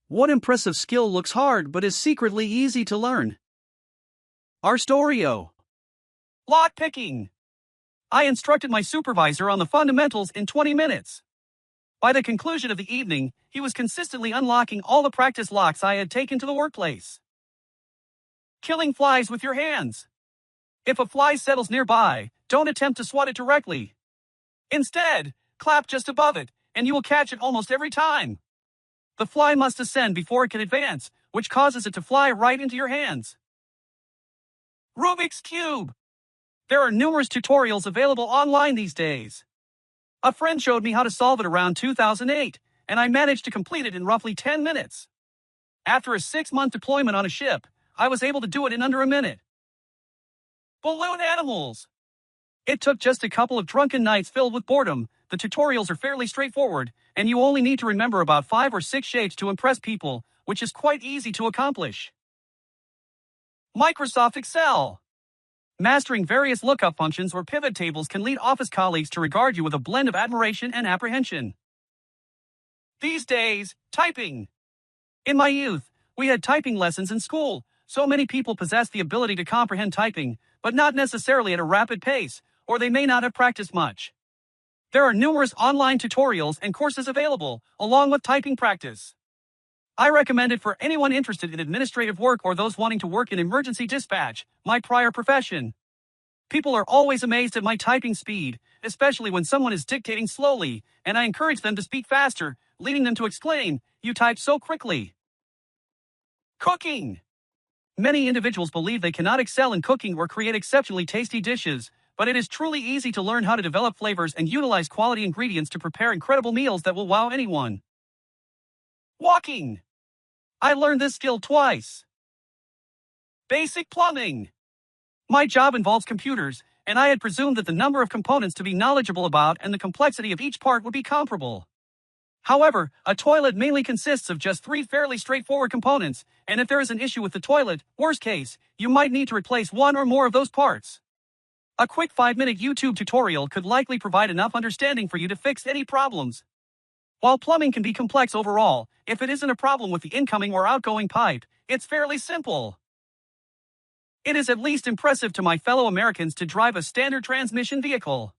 What impressive skill looks hard but is secretly easy to learn? rStorio. Lock picking. I instructed my supervisor on the fundamentals in 20 minutes. By the conclusion of the evening, he was consistently unlocking all the practice locks I had taken to the workplace. Killing flies with your hands. If a fly settles nearby, don't attempt to swat it directly. Instead, clap just above it, and you will catch it almost every time. The fly must ascend before it can advance, which causes it to fly right into your hands. Rubik's Cube. There are numerous tutorials available online these days. A friend showed me how to solve it around 2008, and I managed to complete it in roughly 10 minutes. After a 6-month deployment on a ship, I was able to do it in under a minute. Balloon animals. It took just a couple of drunken nights filled with boredom. The tutorials are fairly straightforward, and you only need to remember about 5 or 6 shapes to impress people, which is quite easy to accomplish. Microsoft Excel. Mastering various lookup functions or pivot tables can lead office colleagues to regard you with a blend of admiration and apprehension. These days, typing. In my youth, we had typing lessons in school. So many people possess the ability to comprehend typing, but not necessarily at a rapid pace, or they may not have practiced much. There are numerous online tutorials and courses available, along with typing practice. I recommend it for anyone interested in administrative work or those wanting to work in emergency dispatch, my prior profession. People are always amazed at my typing speed, especially when someone is dictating slowly, and I encourage them to speak faster, leading them to exclaim, "You type so quickly." Cooking. Many individuals believe they cannot excel in cooking or create exceptionally tasty dishes, but it is truly easy to learn how to develop flavors and utilize quality ingredients to prepare incredible meals that will wow anyone. Walking. I learned this skill twice. Basic plumbing. My job involves computers, and I had presumed that the number of components to be knowledgeable about and the complexity of each part would be comparable. However, a toilet mainly consists of just 3 fairly straightforward components, and if there is an issue with the toilet, worst case, you might need to replace one or more of those parts. A quick 5-minute YouTube tutorial could likely provide enough understanding for you to fix any problems. While plumbing can be complex overall, if it isn't a problem with the incoming or outgoing pipe, it's fairly simple. It is at least impressive to my fellow Americans to drive a standard transmission vehicle.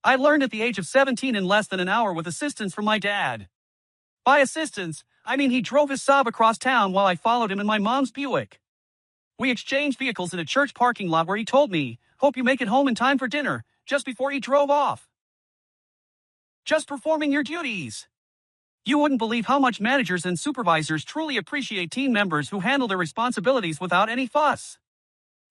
I learned at the age of 17 in less than an hour with assistance from my dad. By assistance, I mean he drove his Saab across town while I followed him in my mom's Buick. We exchanged vehicles in a church parking lot where he told me, "Hope you make it home in time for dinner," just before he drove off. Just performing your duties. You wouldn't believe how much managers and supervisors truly appreciate team members who handle their responsibilities without any fuss.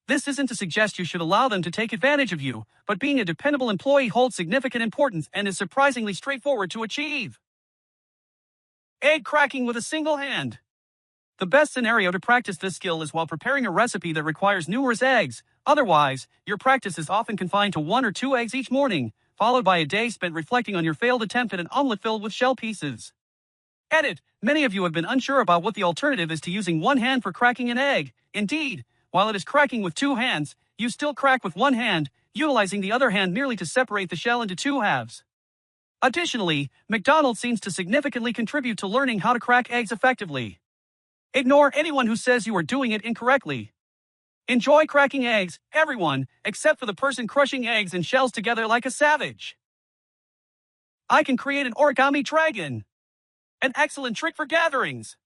This isn't to suggest you should allow them to take advantage of you, but being a dependable employee holds significant importance and is surprisingly straightforward to achieve. Egg cracking with a single hand. The best scenario to practice this skill is while preparing a recipe that requires numerous eggs. Otherwise, your practice is often confined to 1 or 2 eggs each morning, followed by a day spent reflecting on your failed attempt at an omelet filled with shell pieces. Edit. Many of you have been unsure about what the alternative is to using one hand for cracking an egg. Indeed, while it is cracking with 2 hands, you still crack with 1 hand, utilizing the other hand merely to separate the shell into 2 halves. Additionally, McDonald's seems to significantly contribute to learning how to crack eggs effectively. Ignore anyone who says you are doing it incorrectly. Enjoy cracking eggs, everyone, except for the person crushing eggs and shells together like a savage. I can create an origami dragon. An excellent trick for gatherings.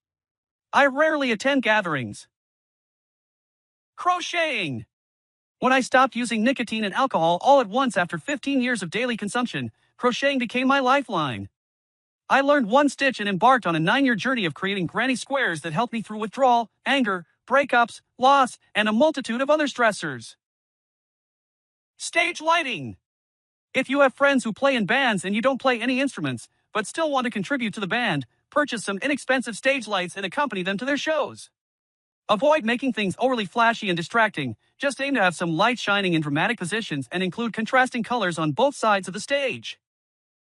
I rarely attend gatherings. Crocheting. When I stopped using nicotine and alcohol all at once after 15 years of daily consumption, crocheting became my lifeline. I learned 1 stitch and embarked on a 9-year journey of creating granny squares that helped me through withdrawal, anger, breakups, loss, and a multitude of other stressors. Stage lighting. If you have friends who play in bands and you don't play any instruments, but still want to contribute to the band, purchase some inexpensive stage lights and accompany them to their shows. Avoid making things overly flashy and distracting. Just aim to have some light shining in dramatic positions and include contrasting colors on both sides of the stage.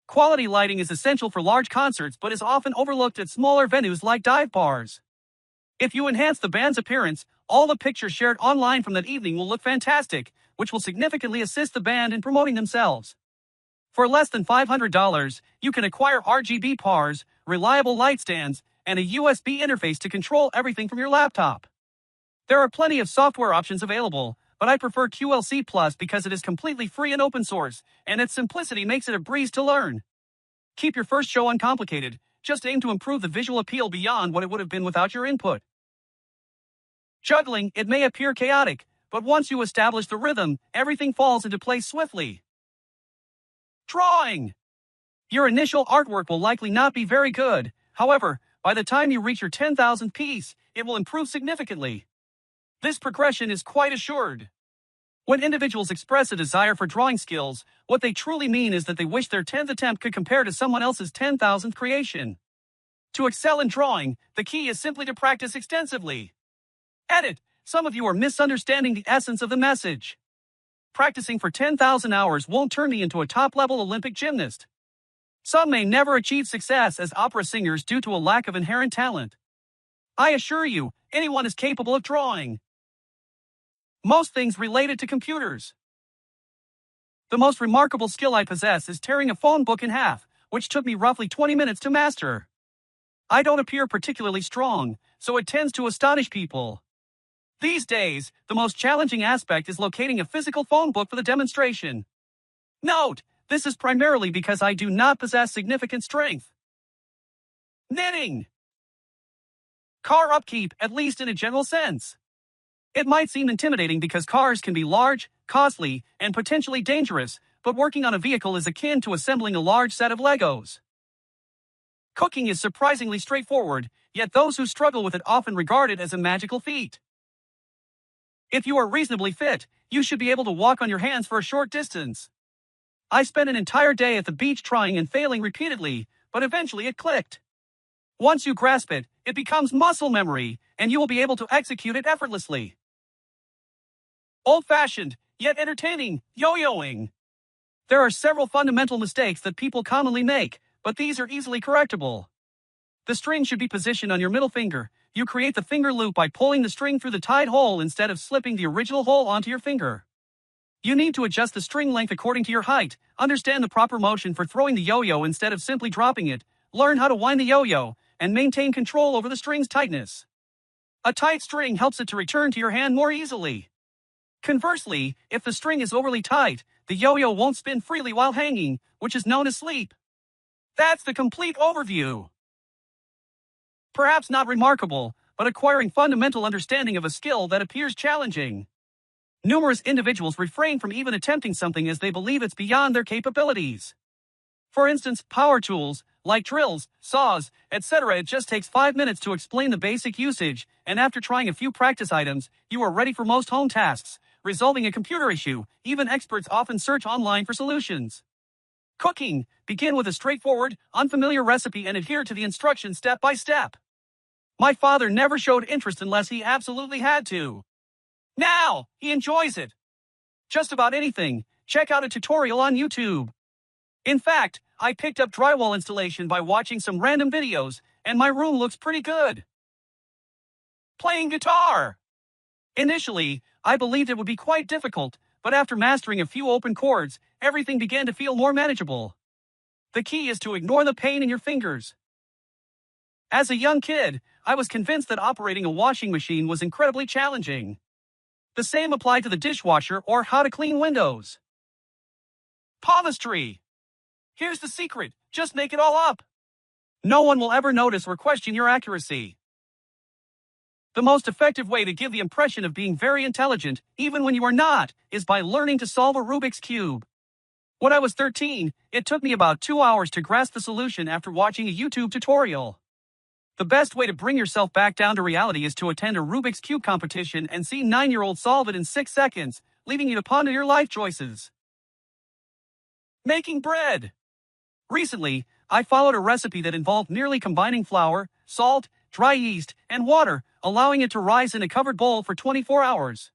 Quality lighting is essential for large concerts but is often overlooked at smaller venues like dive bars. If you enhance the band's appearance, all the pictures shared online from that evening will look fantastic, which will significantly assist the band in promoting themselves. For less than $500, you can acquire RGB bars, reliable light stands, and a USB interface to control everything from your laptop. There are plenty of software options available, but I prefer QLC Plus because it is completely free and open source, and its simplicity makes it a breeze to learn. Keep your first show uncomplicated, just aim to improve the visual appeal beyond what it would have been without your input. Juggling, it may appear chaotic, but once you establish the rhythm, everything falls into place swiftly. Drawing. Your initial artwork will likely not be very good. However, by the time you reach your 10,000th piece, it will improve significantly. This progression is quite assured. When individuals express a desire for drawing skills, what they truly mean is that they wish their 10th attempt could compare to someone else's 10,000th creation. To excel in drawing, the key is simply to practice extensively. Edit. Some of you are misunderstanding the essence of the message. Practicing for 10,000 hours won't turn me into a top-level Olympic gymnast. Some may never achieve success as opera singers due to a lack of inherent talent. I assure you, anyone is capable of drawing. Most things related to computers. The most remarkable skill I possess is tearing a phone book in half, which took me roughly 20 minutes to master. I don't appear particularly strong, so it tends to astonish people. These days, the most challenging aspect is locating a physical phone book for the demonstration. Note, this is primarily because I do not possess significant strength. Knitting. Car upkeep, at least in a general sense. It might seem intimidating because cars can be large, costly, and potentially dangerous, but working on a vehicle is akin to assembling a large set of Legos. Cooking is surprisingly straightforward, yet those who struggle with it often regard it as a magical feat. If you are reasonably fit, you should be able to walk on your hands for a short distance. I spent an entire day at the beach trying and failing repeatedly, but eventually it clicked. Once you grasp it, it becomes muscle memory, and you will be able to execute it effortlessly. Old-fashioned, yet entertaining, yo-yoing. There are several fundamental mistakes that people commonly make, but these are easily correctable. The string should be positioned on your middle finger. You create the finger loop by pulling the string through the tied hole instead of slipping the original hole onto your finger. You need to adjust the string length according to your height, understand the proper motion for throwing the yo-yo instead of simply dropping it, learn how to wind the yo-yo, and maintain control over the string's tightness. A tight string helps it to return to your hand more easily. Conversely, if the string is overly tight, the yo-yo won't spin freely while hanging, which is known as sleep. That's the complete overview. Perhaps not remarkable, but acquiring fundamental understanding of a skill that appears challenging. Numerous individuals refrain from even attempting something as they believe it's beyond their capabilities. For instance, power tools, like drills, saws, etc. It just takes 5 minutes to explain the basic usage, and after trying a few practice items, you are ready for most home tasks. Resolving a computer issue, even experts often search online for solutions. Cooking, begin with a straightforward, unfamiliar recipe and adhere to the instructions step by step. My father never showed interest unless he absolutely had to. Now, he enjoys it. Just about anything, check out a tutorial on YouTube. In fact, I picked up drywall installation by watching some random videos, and my room looks pretty good. Playing guitar. Initially, I believed it would be quite difficult, but after mastering a few open chords, everything began to feel more manageable. The key is to ignore the pain in your fingers. As a young kid, I was convinced that operating a washing machine was incredibly challenging. The same applied to the dishwasher or how to clean windows. Palmistry. Here's the secret, just make it all up. No one will ever notice or question your accuracy. The most effective way to give the impression of being very intelligent, even when you are not, is by learning to solve a Rubik's Cube. When I was 13, it took me about 2 hours to grasp the solution after watching a YouTube tutorial. The best way to bring yourself back down to reality is to attend a Rubik's Cube competition and see 9-year-olds solve it in 6 seconds, leaving you to ponder your life choices. Making bread. Recently, I followed a recipe that involved merely combining flour, salt, dry yeast, and water, allowing it to rise in a covered bowl for 24 hours.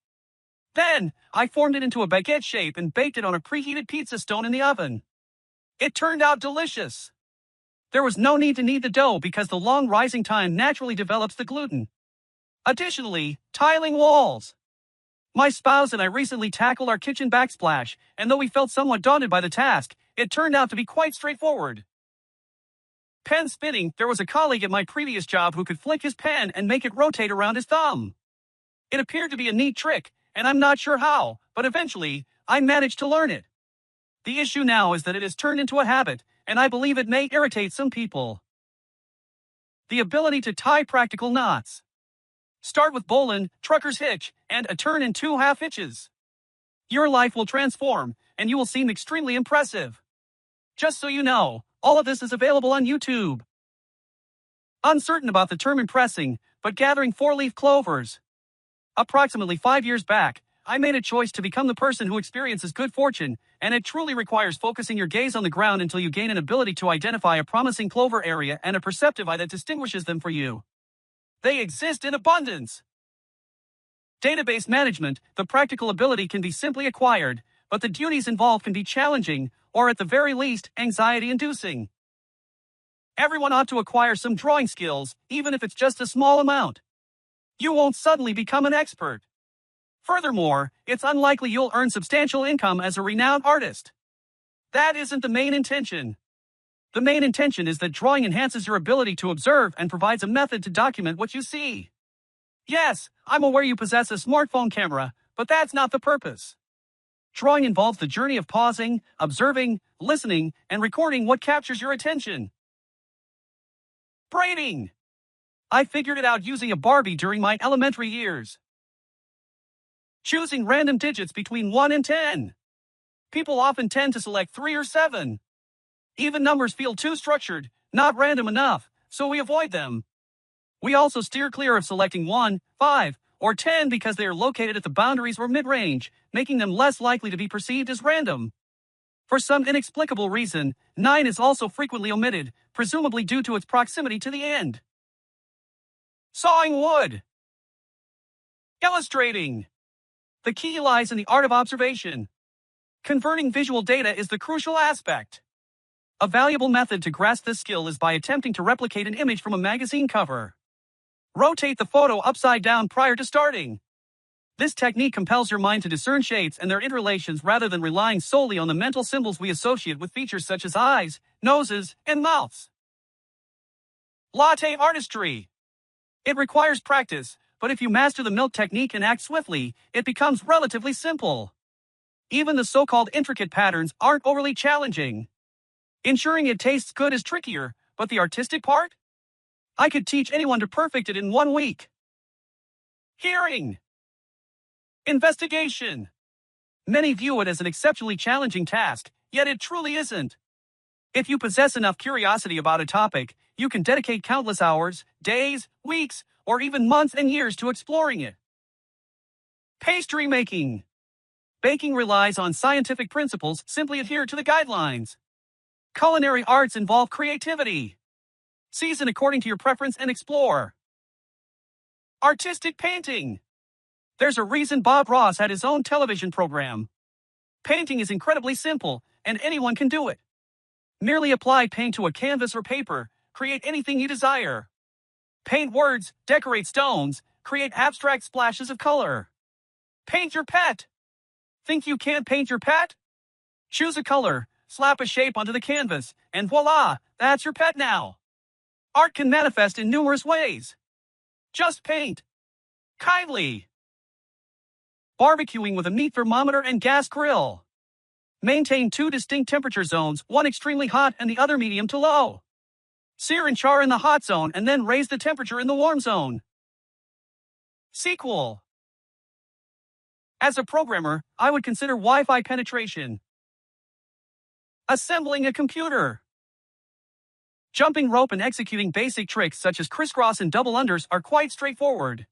Then, I formed it into a baguette shape and baked it on a preheated pizza stone in the oven. It turned out delicious. There was no need to knead the dough because the long rising time naturally develops the gluten. Additionally, tiling walls. My spouse and I recently tackled our kitchen backsplash, and though we felt somewhat daunted by the task, it turned out to be quite straightforward. Pen spinning. There was a colleague at my previous job who could flick his pen and make it rotate around his thumb. It appeared to be a neat trick, and I'm not sure how, but eventually, I managed to learn it. The issue now is that it has turned into a habit, and I believe it may irritate some people. The ability to tie practical knots. Start with bowline, trucker's hitch, and a turn in 2 half hitches. Your life will transform, and you will seem extremely impressive. Just so you know, all of this is available on YouTube. Uncertain about the term impressing, but gathering 4-leaf clovers. Approximately 5 years back, I made a choice to become the person who experiences good fortune, and it truly requires focusing your gaze on the ground until you gain an ability to identify a promising clover area and a perceptive eye that distinguishes them for you. They exist in abundance. Database management. The practical ability can be simply acquired, but the duties involved can be challenging, or at the very least, anxiety-inducing. Everyone ought to acquire some drawing skills, even if it's just a small amount. You won't suddenly become an expert. Furthermore, it's unlikely you'll earn substantial income as a renowned artist. That isn't the main intention. The main intention is that drawing enhances your ability to observe and provides a method to document what you see. Yes, I'm aware you possess a smartphone camera, but that's not the purpose. Drawing involves the journey of pausing, observing, listening, and recording what captures your attention. Braiding. I figured it out using a Barbie during my elementary years. Choosing random digits between 1 and 10. People often tend to select 3 or 7. Even numbers feel too structured, not random enough, so we avoid them. We also steer clear of selecting 1, 5, or 10 because they are located at the boundaries or mid-range, making them less likely to be perceived as random. For some inexplicable reason, 9 is also frequently omitted, presumably due to its proximity to the end. Sawing wood. Illustrating. The key lies in the art of observation. Converting visual data is the crucial aspect. A valuable method to grasp this skill is by attempting to replicate an image from a magazine cover. Rotate the photo upside down prior to starting. This technique compels your mind to discern shapes and their interrelations rather than relying solely on the mental symbols we associate with features such as eyes, noses, and mouths. Latte artistry. It requires practice, but if you master the milk technique and act swiftly, it becomes relatively simple. Even the so-called intricate patterns aren't overly challenging. Ensuring it tastes good is trickier, but the artistic part? I could teach anyone to perfect it in 1 week. Hearing. Investigation. Many view it as an exceptionally challenging task, yet it truly isn't. If you possess enough curiosity about a topic, you can dedicate countless hours, days, weeks, or even months and years to exploring it. Pastry making. Baking relies on scientific principles. Simply adhere to the guidelines. Culinary arts involve creativity. Season according to your preference and explore. Artistic painting. There's a reason Bob Ross had his own television program. Painting is incredibly simple, and anyone can do it. Merely apply paint to a canvas or paper, create anything you desire. Paint words, decorate stones, create abstract splashes of color. Paint your pet. Think you can't paint your pet? Choose a color, slap a shape onto the canvas, and voila, that's your pet now. Art can manifest in numerous ways. Just paint. Kindly. Barbecuing with a meat thermometer and gas grill. Maintain 2 distinct temperature zones, one extremely hot and the other medium to low. Sear and char in the hot zone and then raise the temperature in the warm zone. Sequel. As a programmer, I would consider Wi-Fi penetration. Assembling a computer. Jumping rope and executing basic tricks such as crisscross and double unders are quite straightforward.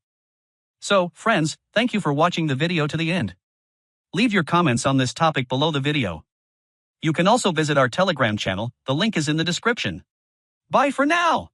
So, friends, thank you for watching the video to the end. Leave your comments on this topic below the video. You can also visit our Telegram channel, the link is in the description. Bye for now!